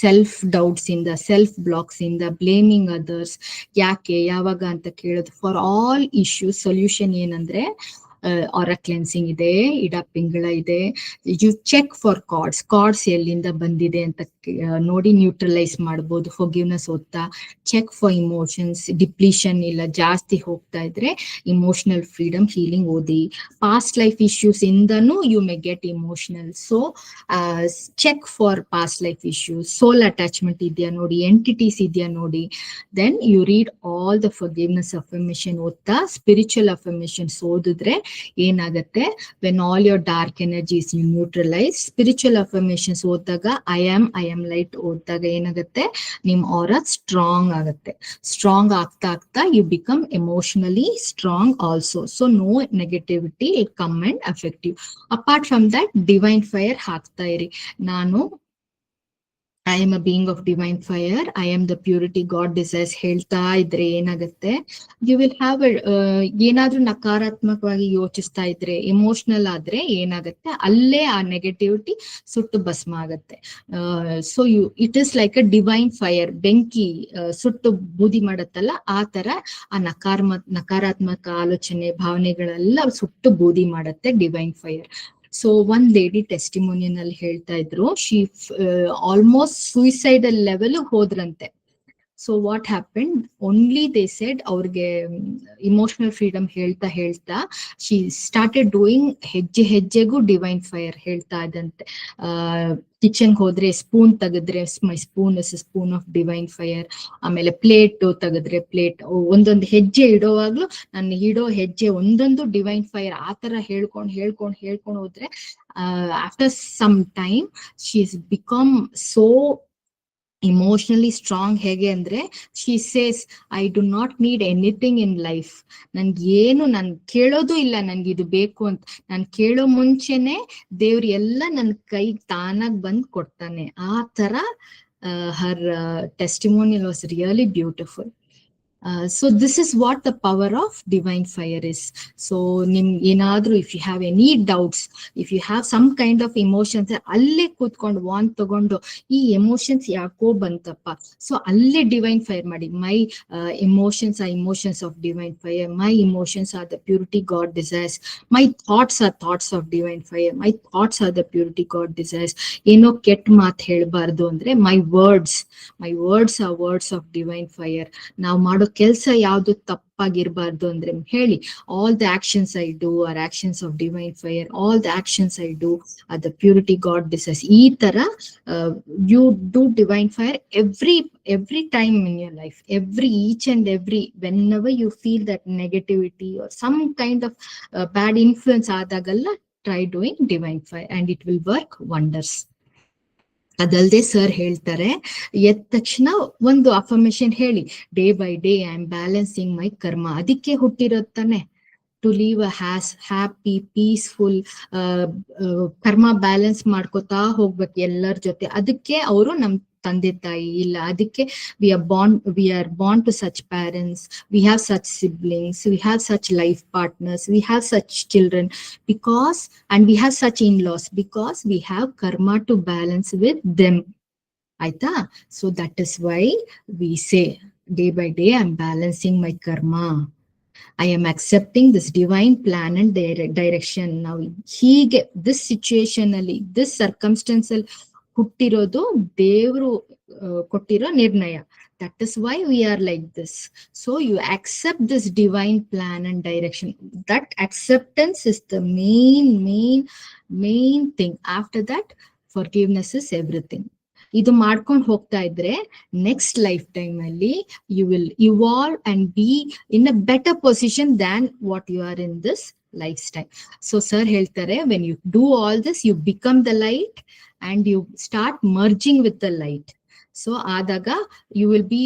self doubts ಇಂದ, self blocks ಇಂದ, blaming others, ಯಾಕೆ ಯಾವಾಗ ಅಂತ ಕೇಳೋದು, for all issues solution ಏನಂದ್ರೆ ಆರ cleansing ಇದೆ, ಇಡ ಪಿಂಗಳ ಇದೆ. ಯು ಚೆಕ್ ಫಾರ್ ಕಾರ್ಡ್ಸ್ ಎಲ್ಲಿಂದ ಬಂದಿದೆ ಅಂತ ನೋಡಿ ನ್ಯೂಟ್ರಲೈಸ್ ಮಾಡ್ಬೋದು. ಫಾರ್ಗಿವ್ನೆಸ್ ಓದ್ತಾ ಚೆಕ್ ಫಾರ್ ಇಮೋಷನ್ಸ್, ಡಿಪ್ಲೀಷನ್ ಇಲ್ಲ ಜಾಸ್ತಿ ಹೋಗ್ತಾ ಇದ್ರೆ ಇಮೋಷನಲ್ ಫ್ರೀಡಮ್ ಹೀಲಿಂಗ್ ಓದಿ. ಪಾಸ್ಟ್ ಲೈಫ್ ಇಶ್ಯೂಸ್ ಇಂದನೂ you may get emotional, so check for past life issues. Soul attachment ಇದೆಯಾ ನೋಡಿ, ಎಂಟಿಟೀಸ್ ಇದೆಯಾ ನೋಡಿ. Then you read all the forgiveness affirmation ಓದ್ತಾ, ಸ್ಪಿರಿಚುವಲ್ ಅಫರ್ಮೇಷನ್ಸ್ ಓದಿದ್ರೆ ಏನಾಗತ್ತೆ, when all your dark energies you neutralize. Spiritual affirmations ಓದಿದಾಗ I am light ಓದಿದಾಗ ಏನಾಗುತ್ತೆ, ನಿಮ್ ಆರಾ ಸ್ಟ್ರಾಂಗ್ ಆಗುತ್ತೆ. ಸ್ಟ್ರಾಂಗ್ ಆಗ್ತಾ ಆಗ್ತಾ you become emotionally strong also. So no negativity it come and affect you. Apart from that divine fire ಹಾಕ್ತಾ ಇರಿ. ನಾನು I am a being of divine fire, I am the purity God desires ಹೇಳ್ತಾ ಇದ್ರೆ ಏನಾಗುತ್ತೆ, you will have ಏನಾದ್ರೂ ನಕಾರಾತ್ಮಕವಾಗಿ ಯೋಚಿಸ್ತಾ ಇದ್ರೆ, emotional ಆದ್ರೆ ಏನಾಗುತ್ತೆ, ಅಲ್ಲೇ ಆ ನೆಗೆಟಿವಿಟಿ ಸುಟ್ಟು ಭಸ್ಮ ಆಗತ್ತೆ. So it is like a divine fire. ಬೆಂಕಿ ಸುಟ್ಟು ಬೂದಿ ಮಾಡತ್ತಲ್ಲ, ಆ ತರ ಆ ನಕಾರಾತ್ಮಕ ಆಲೋಚನೆ ಭಾವನೆಗಳೆಲ್ಲ ಸುಟ್ಟು ಬೂದಿ ಮಾಡತ್ತೆ ಡಿವೈನ್ ಫೈರ್. ಸೊ ಒಂದ್ ಲೇಡಿ ಟೆಸ್ಟಿಮೋನಿಯನ್ ಹೇಳ್ತಾ ಇದ್ರು, ಶಿ ಆಲ್ಮೋಸ್ಟ್ ಸೂಯಿಸೈಡಲ್ ಲೆವೆಲ್ ಹೋದ್ರಂತೆ. So what happened, only they said ಅವ್ರಿಗೆ ಇಮೋಷನಲ್ ಫ್ರೀಡಮ್ ಹೇಳ್ತಾ ಹೇಳ್ತಾ ಶಿ ಸ್ಟಾರ್ಟೆಡ್ ಡೂಯಿಂಗ್ ಹೆಜ್ಜೆ ಹೆಜ್ಜೆಗೂ ಡಿವೈನ್ ಫೈರ್ ಹೇಳ್ತಾ ಇದ್ದಂತೆ. ಕಿಚನ್ಗೆ ಹೋದ್ರೆ ಸ್ಪೂನ್ ತೆಗೆದ್ರೆ my spoon is spoon of divine fire. ಆಮೇಲೆ ಪ್ಲೇಟ್ ತೆಗೆದ್ರೆ ಪ್ಲೇಟ್, ಒಂದೊಂದು ಹೆಜ್ಜೆ ಇಡೋವಾಗ್ಲೂ ನನ್ನ ಇಡೋ ಹೆಜ್ಜೆ ಒಂದೊಂದು ಡಿವೈನ್ ಫೈರ್. ಆ ತರ ಹೇಳ್ಕೊಂಡು ಹೋದ್ರೆ after some time she is become so emotionally strong. ಹೇಗೆ ಅಂದ್ರೆ she says, I do not need anything in life. ನನ್ಗೇನು ನಾನು ಕೇಳೋದು ಇಲ್ಲ, ನನ್ಗೆ ಇದು ಬೇಕು ಅಂತ. ನಾನು ಕೇಳೋ ಮುಂಚೆನೆ ದೇವ್ರು ಎಲ್ಲ ನನ್ ಕೈಗೆ ತಾನಾಗ್ ಬಂದ್ ಕೊಡ್ತಾನೆ. ಆ ತರ her testimonial was really beautiful. So this is what the power of divine fire is. So nim enadru, if you have any doubts, if you have some kind of emotions, alle kutkondu want tagondo ee emotions yako bantappa, so alle divine fire madi. My emotions are emotions of divine fire. My emotions are the purity God desires. My thoughts are thoughts of divine fire. My thoughts are the purity God desires. Eno ket maat helbardu andre my words are words of divine fire. ನಾವು ಮಾಡೋ ಕೆಲಸ ಯಾವ್ದು ತಪ್ಪಾಗಿರ್ಬಾರ್ದು ಅಂದ್ರೆ ಹೇಳಿ, all the actions I do are actions of divine fire. All the actions I do are the purity God desires. ಈ ತರ you do divine fire every time in your life, each and every, whenever you feel that negativity or some kind of bad influence ಆದಾಗಲ್ಲ, try doing divine fire and it will work wonders. ಅದಲ್ದೆ sir ಹೇಳ್ತಾರೆ, ಎದ್ದ ತಕ್ಷಣ ಒಂದು affirmation ಹೇಳಿ, day by day I am balancing my karma. ಅದಕ್ಕೆ ಹುಟ್ಟಿರೋದ್ ತಾನೆ, to live a happy peaceful karma balance ಮಾಡ್ಕೋತಾ ಹೋಗ್ಬೇಕು ಎಲ್ಲರ ಜೊತೆ. ಅದಕ್ಕೆ ಅವರು ನಮ್ ತಂದೆ ತಾಯಿ ಇಲ್ಲ, ಅದಕ್ಕೆ we are born to such parents, we have such siblings, we have such life partners, we have such children, because and we have such in-laws because we have karma to balance with them. Aita? So that is why we say day by day I'm balancing my karma. I am accepting this divine plan and direction. Now hige this situation alli, this circumstance alli ಹುಟ್ಟಿರೋದು ದೇವರು ಕೊಟ್ಟಿರೋ ನಿರ್ಣಯ. That is why we are like this. So you accept this divine plan and direction. That acceptance is the main thing. After that, forgiveness is everything. ಇದು ಮಾಡ್ಕೊಂಡು ಹೋಗ್ತಾ ಇದ್ರೆ next lifetime ಅಲ್ಲಿ you will evolve and be in a better position than what you are in this lifetime. So sir ಹೇಳ್ತಾರೆ, when you do all this you become the light and you start merging with the light. So ಆದಾಗ you will be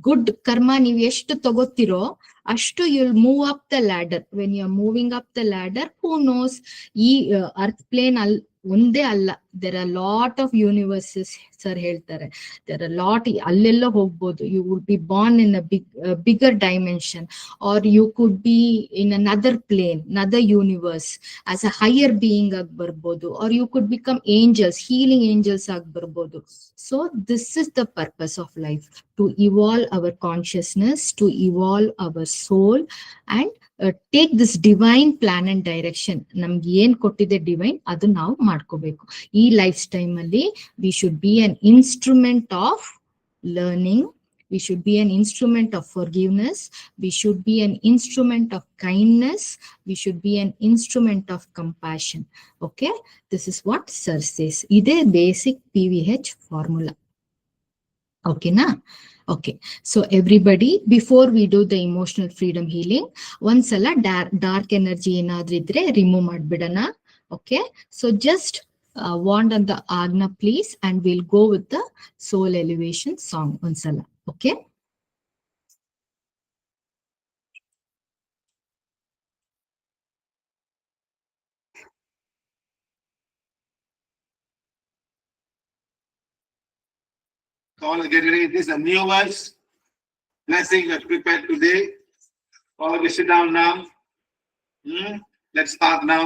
good karma ನೀವು ಎಷ್ಟು ತಗೋತಿರೋ ಅಷ್ಟು you will move up the ladder. When you are moving up the ladder, who knows, ಈ earth plane ಅಲ್ಲಿ ಒಂದೇ ಅಲ್ಲ, there are lot of universes sir ಹೇಳ್ತಾರೆ. There are lot, ಅಲ್ಲೆಲ್ಲ ಹೋಗ್ಬೋದು. You would be born in a bigger dimension, or you could be in another plane, another universe as a higher being ಆಗಿ ಬರ್ಬೋದು, or you could become angels, healing angels ಆಗಿ ಬರ್ಬೋದು. So this is the purpose of life, to evolve our consciousness, to evolve our soul and take this divine plan and direction. ನಮ್ಗೆ ಏನ್ ಕೊಟ್ಟಿದೆ divine, ಅದು ನಾವು ಮಾಡ್ಕೋಬೇಕು. ಈ ಲೈಫ್ ಟೈಮ್ ಅಲ್ಲಿ we should be an instrument of learning, we should be an instrument of forgiveness, we should be an instrument of kindness, we should be an instrument of compassion. Okay, this is what sir says. Ide basic PVH formula. Okay na? Okay, so everybody, before we do the emotional freedom healing, ಒಂದ್ಸಲ dark energy ಏನಾದ್ರೂ ಇದ್ರೆ remove ಮಾಡ್ಬಿಡೋಣ. Okay, so just wand on the agna please, and we'll go with the soul elevation song ಒಂದ್ಸಲ. Okay. All get ready. This is a new verse. Blessing that's prepared today. All of you sit down now. Let's start now.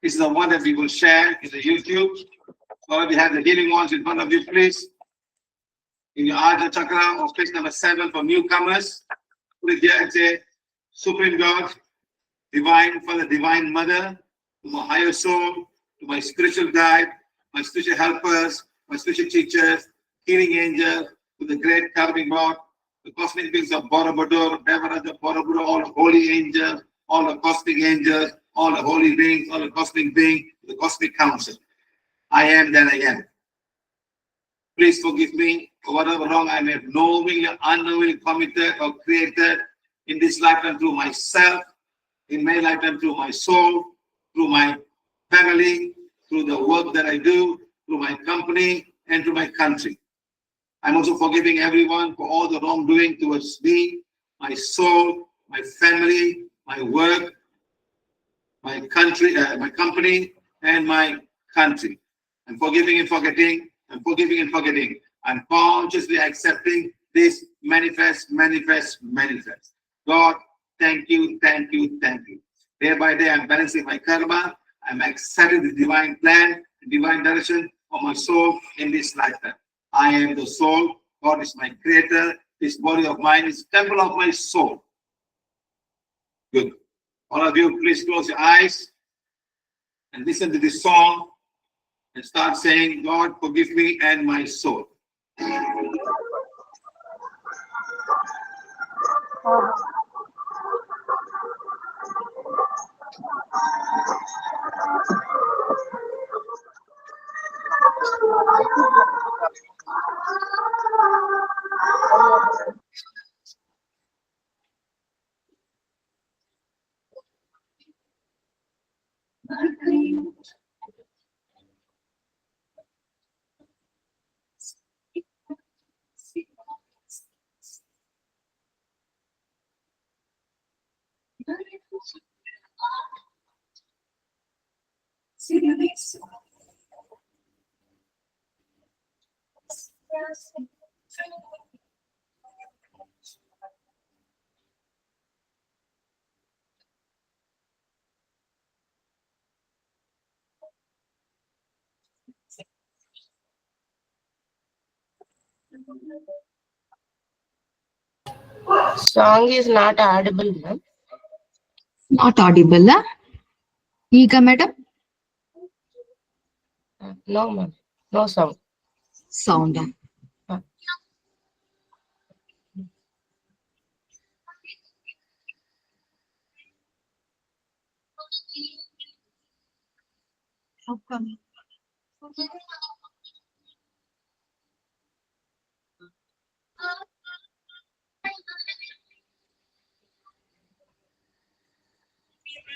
This is the one that we will share in the YouTube. All of you have the healing ones in front of you, please. In your Ajna Chakra or page number 7 for newcomers. Put it here and say, Supreme God, divine Father, divine Mother, to my higher soul, to my spiritual guide, my spiritual helpers, my spiritual teachers, healing angels, to the great carving God, the cosmic beings of Borobudur, Devaraja Borobudur, all the holy angels, all the cosmic angels, all the holy beings, all the cosmic beings, the cosmic council. I am that I am. Please forgive me for whatever wrong I may have knowingly, unknowingly committed or created in this lifetime through myself, in my lifetime through my soul, through my family, through the work that I do, through my company, and through my country. I'm also forgiving everyone for all the wrongdoing towards me, my soul, my family, my work, my country, my company, and my country. I'm forgiving and forgetting. I'm forgiving and forgetting. I'm consciously accepting this manifest. God, thank you, thank you, thank you. Day by day, I'm balancing my karma. I'm accepting the divine plan, the divine direction for my soul in this lifetime. I am the soul. God is my creator. This body of mine is temple of my soul. Good. All of you, please close your eyes and listen to this song and start saying, God, forgive me and my soul. Song is not audible, ma'am. Not audible. ಈಗ madam No, ma'am. No sound. Sound. How come?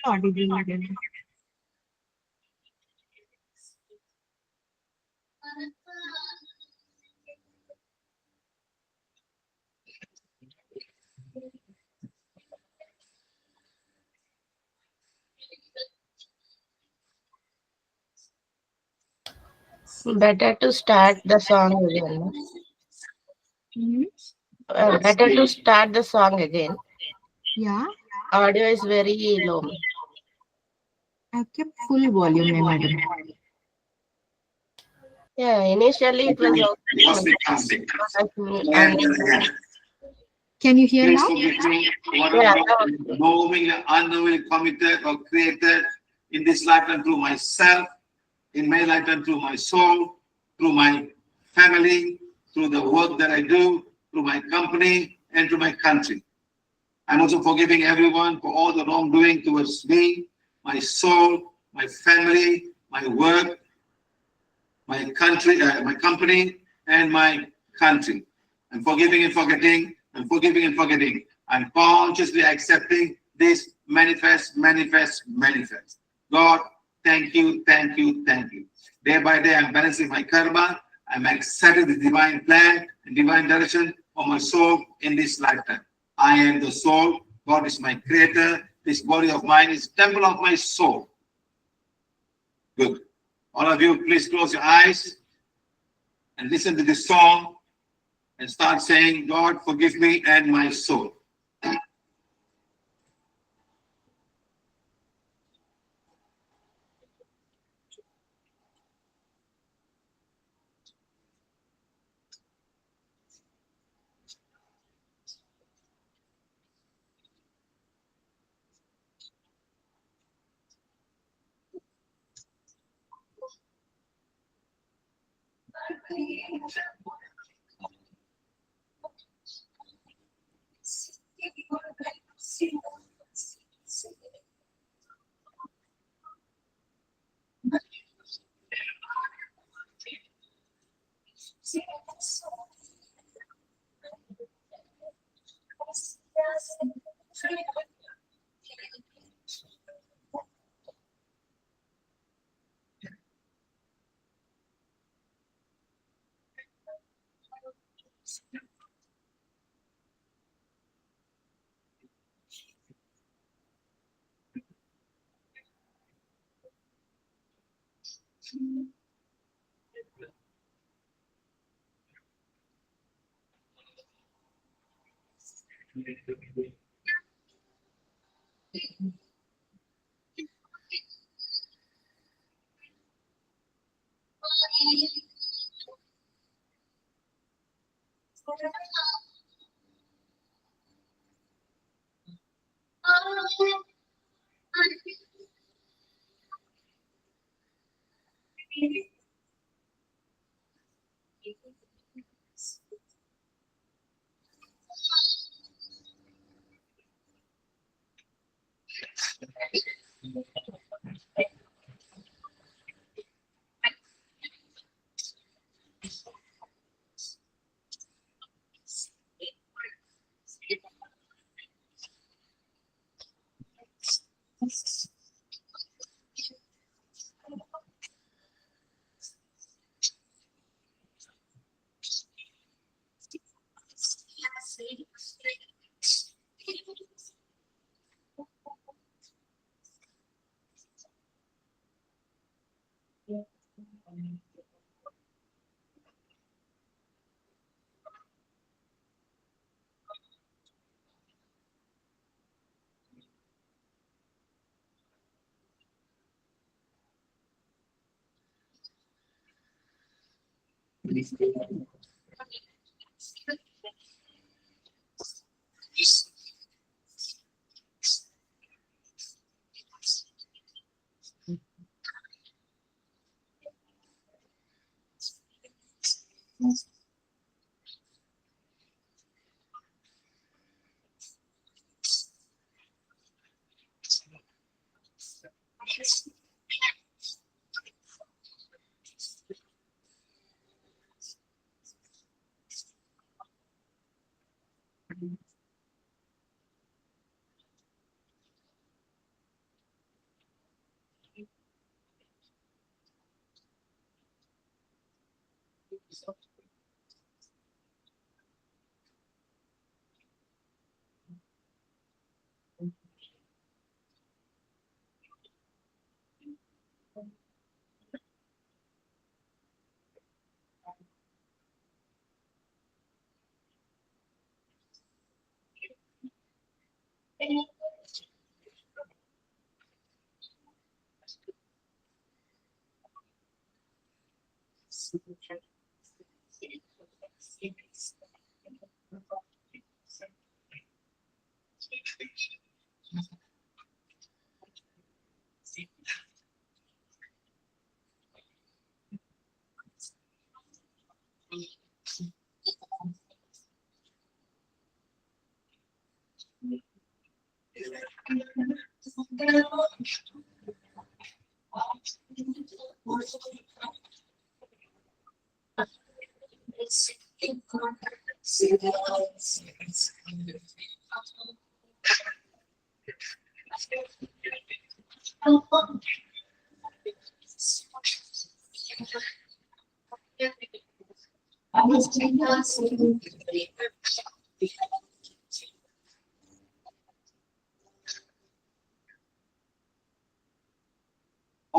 Audible again. Better to start the song again. No? Hmm? Better to start the song again. Yeah, Audio is very low. I've kept full volume, madam. Yeah, initially it was Because okay. we can't sing. And Again and again. Can you hear Please now? forgive me Yeah, whatever knowingly, unknowingly committed or created in this lifetime through myself, in my lifetime through my soul, through my family, through the work that I do, through my company, and through my country. I'm also forgiving everyone for all the wrongdoing towards me, my soul, my family, my work, my country, my company, and my country. I'm forgiving and forgetting. I'm forgiving and forgetting. I'm consciously accepting this manifest, manifest, manifest. God, thank you, thank you, thank you. Day by day, I'm balancing my karma. I'm accepting the divine plan and divine direction for my soul in this lifetime. I am the soul. God is my creator. This body of mine is temple of my soul. Good. All of you, please close your eyes and listen to this song and start saying, God, forgive me and my soul.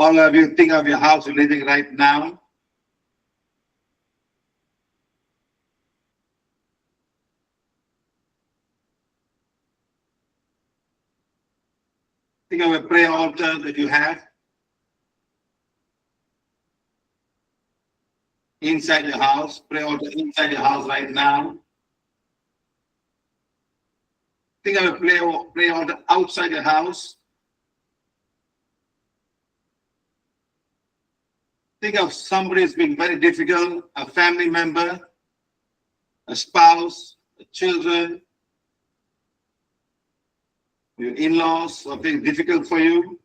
All of you think of your house you're living right now. Think of a prayer altar that you have inside your house. Prayer altar inside your house right now. Think of a prayer altar outside your house. Think of somebody who's been very difficult, a family member, a spouse, children, your in-laws, something difficult for you.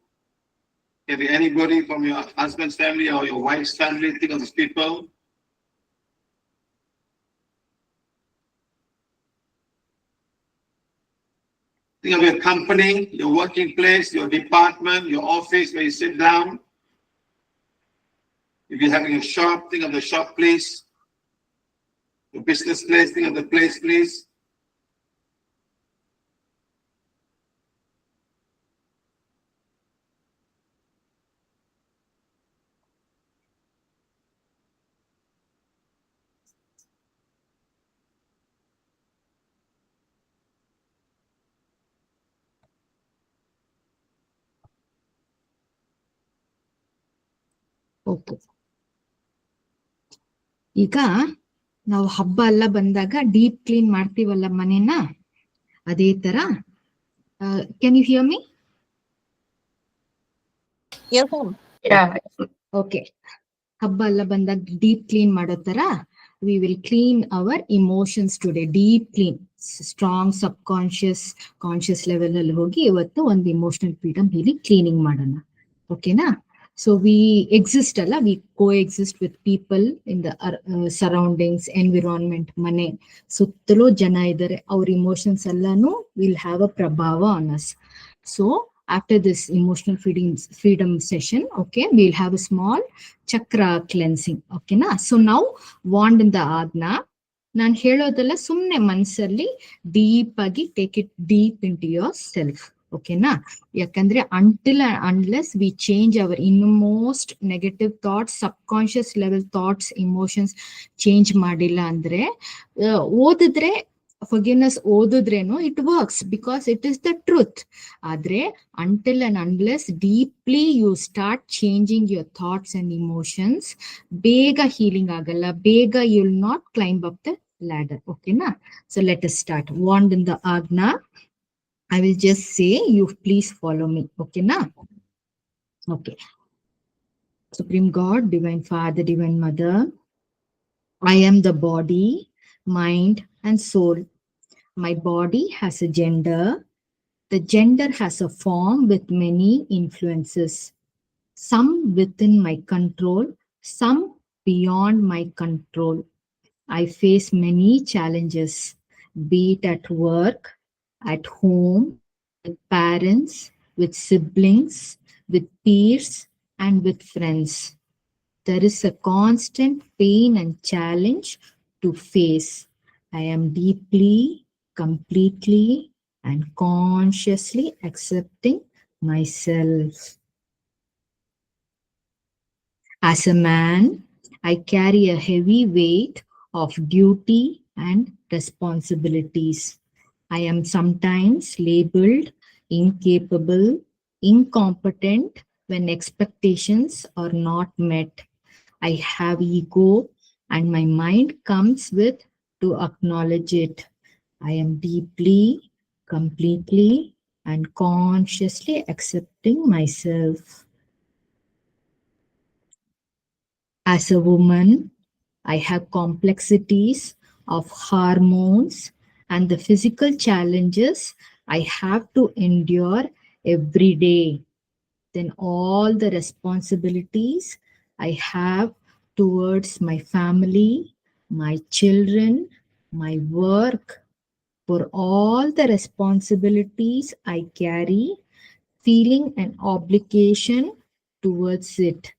Can be anybody from your husband's family or your wife's family. Think of these people. Think of your company, your working place, your department, your office where you sit down. If you're having a shop, think of the shop, please. Your business place, think of the place, please. Okay, ಈಗ ನಾವು ಹಬ್ಬ ಎಲ್ಲ ಬಂದಾಗ deep clean ಮಾಡ್ತೀವಲ್ಲ ಮನೇನ, ಅದೇ ತರ can you hear me? Yes, ma'am. Yeah. Okay, ಹಬ್ಬ ಎಲ್ಲ ಬಂದಾಗ ಡೀಪ್ ಕ್ಲೀನ್ ಮಾಡೋ ತರ we will clean our emotions today. Deep clean, strong subconscious, conscious level ಅಲ್ಲಿ ಹೋಗಿ ಇವತ್ತು ಒಂದು ಇಮೋಷನಲ್ ಫ್ರೀಡಮ್ ಹೇಳಿ ಕ್ಲೀನಿಂಗ್ ಮಾಡೋಣ. ಓಕೆನಾ? ಸೊ ವಿ ಎಕ್ಸಿಸ್ಟ್ ಅಲ್ಲ, we coexist with people in the surroundings, environment, ಮನೆ ಸುತ್ತಲೂ ಜನ ಇದ್ದಾರೆ. ಅವ್ರ ಇಮೋಷನ್ಸ್ ಎಲ್ಲಾನು ವಿಲ್ ಹ್ಯಾವ್ ಅ ಪ್ರಭಾವ on us. So after this emotional freedom session, okay, we'll have a small chakra cleansing. Okay na? So now wand in the adna ನಾನು ಹೇಳೋದೆಲ್ಲ ಸುಮ್ಮನೆ ಮನಸ್ಸಲ್ಲಿ ಡೀಪ್ ಆಗಿ take it deep into your self. ಓಕೆನಾ? ಯಾಕಂದ್ರೆ until and unless we change our innermost negative thoughts, subconscious level thoughts, emotions change ಮಾಡಿಲ್ಲ ಅಂದ್ರೆ, ಓದಿದ್ರೆ forgiveness ಓದಿದ್ರೇನು it works because it is the truth. ಆದ್ರೆ until and unless deeply you start changing your thoughts and emotions, ಬೇಗ healing ಆಗಲ್ಲ, ಬೇಗ you will not climb up the ladder. Okay na? So let us start. Wand in the agna. I will just say, you please follow me. Okay na? Okay. Supreme God, Divine Father, Divine Mother, I am the body, mind and soul. My body has a gender. The gender has a form with many influences, some within my control, some beyond my control. I face many challenges, be it at work, at home, with parents, with siblings, with peers, and with friends. There is a constant pain and challenge to face. I am deeply, completely, and consciously accepting myself. As a man, I carry a heavy weight of duty and responsibilities. I am sometimes labeled incapable, incompetent when expectations are not met. I have ego and my mind comes with to acknowledge it. I am deeply, completely, and consciously accepting myself. As a woman, I have complexities of hormones and the physical challenges I have to endure every day. Then all the responsibilities I have towards my family, my children, my work, for all the responsibilities I carry, feeling an obligation towards it.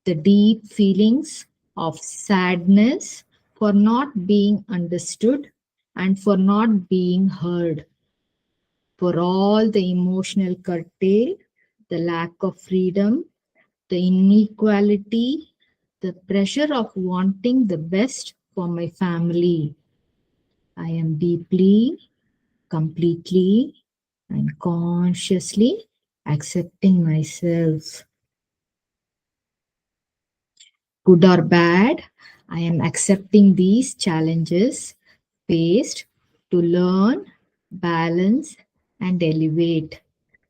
The deep feelings of sadness for not being understood and for not being heard, for all the emotional curtail, the lack of freedom, the inequality, the pressure of wanting the best for my family. I am deeply, completely, and consciously accepting myself. Good or bad, I am accepting these challenges faced to learn, balance, and elevate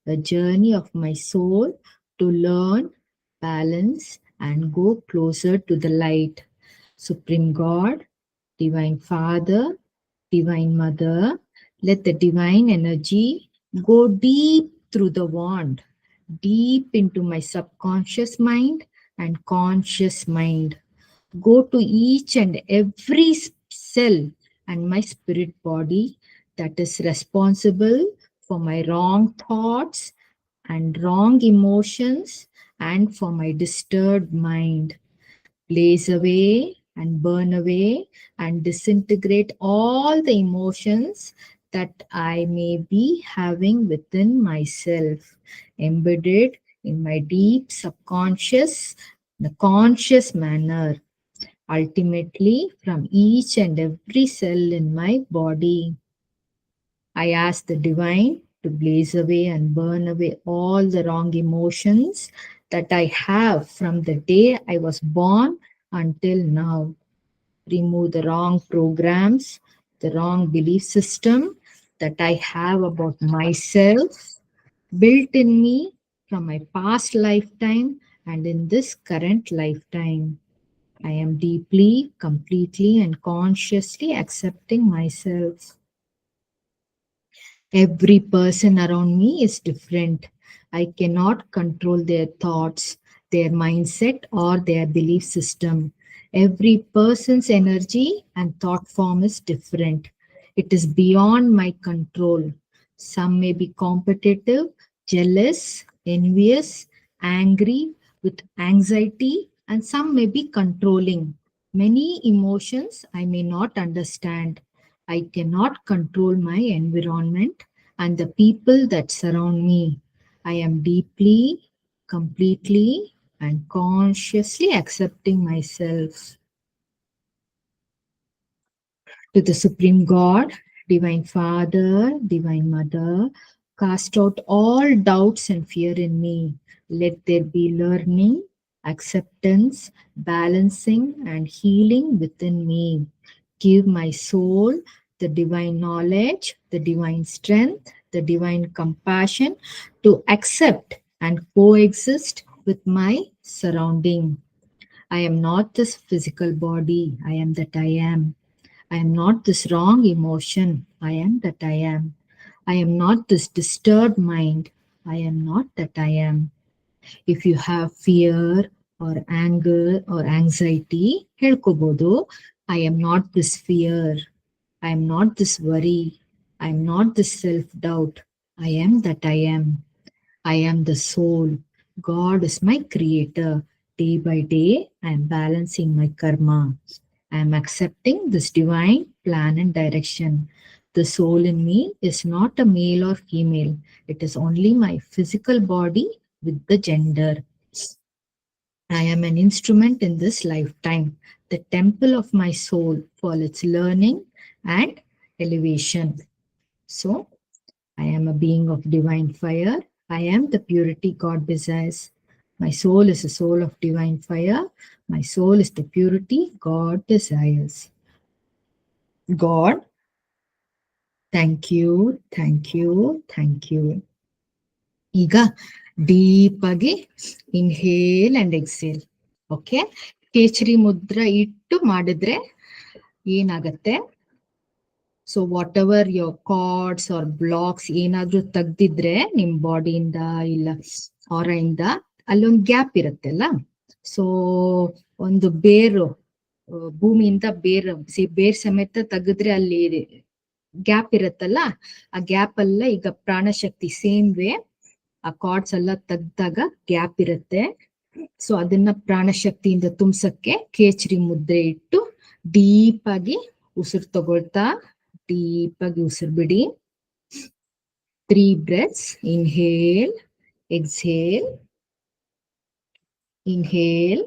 the journey of my soul to learn, balance, and go closer to the light. Supreme God, Divine Father, Divine Mother, let the divine energy go deep through the wand, deep into my subconscious mind and conscious mind. Go to each and every cell and my spirit body that is responsible for my wrong thoughts and wrong emotions and for my disturbed mind. Blaze away and burn away and disintegrate all the emotions that I may be having within myself, embedded in my deep subconscious, the conscious manner, ultimately from each and every cell in my body. I ask the divine to blaze away and burn away all the wrong emotions that I have from the day I was born until now. Remove the wrong programs, the wrong belief system that I have about myself, built in me from my past lifetime and in this current lifetime. I am deeply, completely, and consciously accepting myself. Every person around me is different. I cannot control their thoughts, their mindset, or their belief system. Every person's energy and thought form is different. It is beyond my control. Some may be competitive, jealous, envious, angry, with anxiety, and some may be controlling. Many emotions I may not understand. I cannot control my environment and the people that surround me. I am deeply, completely, and consciously accepting myself. To the Supreme God, Divine Father, Divine Mother, cast out all doubts and fear in me. Let there be learning, acceptance, balancing, and healing within me. Give my soul the divine knowledge, the divine strength, the divine compassion to accept and coexist with my surrounding. I am not this physical body. I am that I am. I am not this wrong emotion. I am that I am. I am not this disturbed mind. I am not that I am. If you have fear or anger or anxiety, ಹೇಳ್ಕೋಬಹುದು. I am not this fear. I am not this worry. I am not this self-doubt. I am that I am. I am the soul. God is my creator. Day by day, I am balancing my karma. I am accepting this divine plan and direction. The soul in me is not a male or female. It is only my physical body with the gender. I am an instrument in this lifetime, the temple of my soul for its learning and elevation. So I am a being of divine fire. I am the purity God desires. My soul is a soul of divine fire. My soul is the purity God desires. God, thank you, thank you, thank you. ಈಗ deep ಆಗಿ inhale and exhale. Okay, ಕೇಸರಿ ಮುದ್ರ ಇಟ್ಟು ಮಾಡಿದ್ರೆ ಏನಾಗತ್ತೆ? So whatever your cards are blocks ಏನಾದ್ರೂ ತೆಗ್ದಿದ್ರೆ ನಿಮ್ ಬಾಡಿಯಿಂದ ಇಲ್ಲ ಆರಯಿಂದ ಅಲ್ಲೊಂದು ಗ್ಯಾಪ್ ಇರುತ್ತಲ್ಲ. ಸೊ ಒಂದು ಬೇರು ಭೂಮಿಯಿಂದ ಬೇರ್ ಸಮೇತ ತೆಗೆದ್ರೆ ಅಲ್ಲಿ ಗ್ಯಾಪ್ ಇರುತ್ತಲ್ಲ, ಆ ಗ್ಯಾಪ್ ಅಲ್ಲ ಈಗ ಪ್ರಾಣಶಕ್ತಿ ಸೇಮ್ ವೇ ಆ ಕಾರ್ಡ್ಸ್ ಎಲ್ಲ ತೆಗ್ದಾಗ ಗ್ಯಾಪ್ ಇರುತ್ತೆ. ಸೊ ಅದನ್ನ ಪ್ರಾಣಶಕ್ತಿಯಿಂದ ತುಂಬಸಕ್ಕೆ ಕೇಸರಿ ಮುದ್ರೆ ಇಟ್ಟು ಡೀಪ್ ಆಗಿ ಉಸಿರು ತಗೊಳ್ತಾ ಡೀಪ್ ಆಗಿ ಉಸಿರು ಬಿಡಿ. 3 breaths. Inhale, exhale, inhale,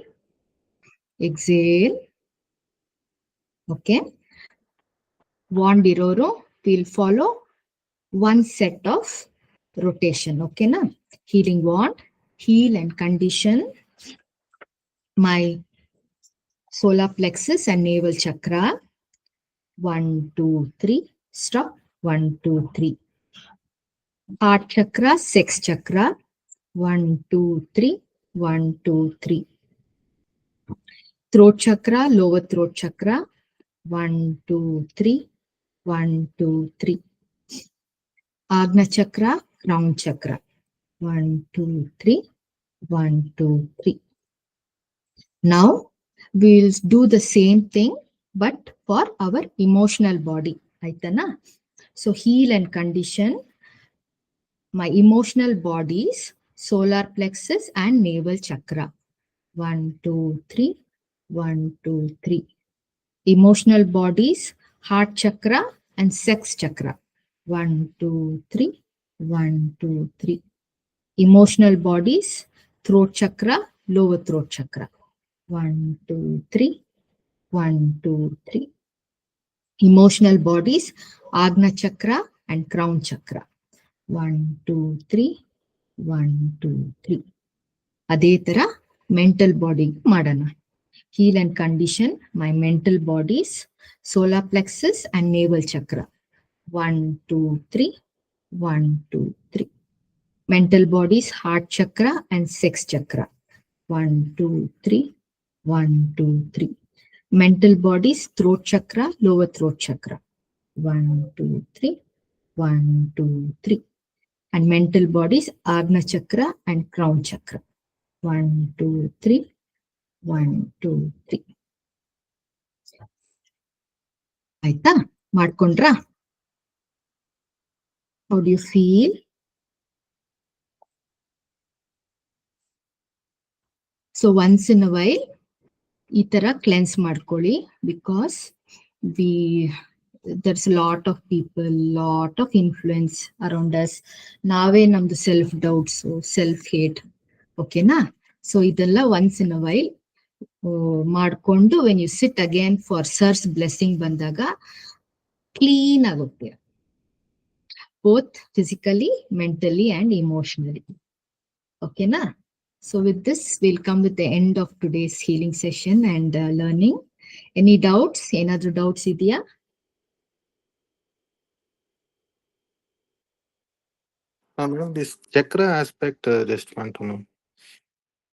exhale. Okay. Wand iroru will follow one set of rotation. Okay na? Healing wand, heal and condition my solar plexus and navel chakra. 1, 2, 3. Stop. 1, 2, 3. Heart chakra, sex chakra. 1, 2, 3. 1, 2, 3. Throat chakra, lower throat chakra. 1, 2, 3. 1, 2, 3. Agna chakra, crown chakra. 1, 2, 3. 1, 2, 3. Now we'll do the same thing but for our emotional body. Aitana? So heal and condition my emotional bodies, solar plexus and navel chakra. 1, 2, 3. 1, 2, 3. Emotional bodies, heart chakra and sex chakra. 1, 2, 3. 1, 2, 3. Emotional bodies, throat chakra, lower throat chakra. 1, 2, 3. 1, 2, 3. Emotional bodies, Agna chakra and crown chakra. 1, 2, 3. 1, 2, 3. ಅದೇ ತರ mental body ಮಾಡೋಣ. Heal and condition my mental bodies, solar plexus and navel chakra. 1, 2, 3. 1, 2, 3. Mental bodies, heart chakra and sex chakra. 1, 2, 3. 1, 2, 3. Mental bodies, throat chakra, lower throat chakra. 1, 2, 3. 1, 2, 3. And mental bodies, Agna chakra and crown chakra. 1, 2, 3. 1, 2, 3. ಆಯ್ತಾ? ಮಾಡ್ಕೊಂಡ್ರಾ? How do you feel? So once in a while, ಈ ತರ cleanse ಮಾಡ್ಕೊಳ್ಳಿ. Because there's a lot of people, lot of influence around us. ನಾವೇ ನಮ್ದು self doubts, self hate. ಓಕೆನಾ? So ಇದೆಲ್ಲ once in a while ಮಾಡ್ಕೊಂಡು when you sit again for sir's blessing ಬಂದಾಗ clean ಆಗುತ್ತೆ, both physically, mentally and emotionally. ಓಕೆನಾ? So with this, we'll come with the end of today's healing session and learning. Any doubts? Another doubts idea? Madam, this chakra aspect, just want to know.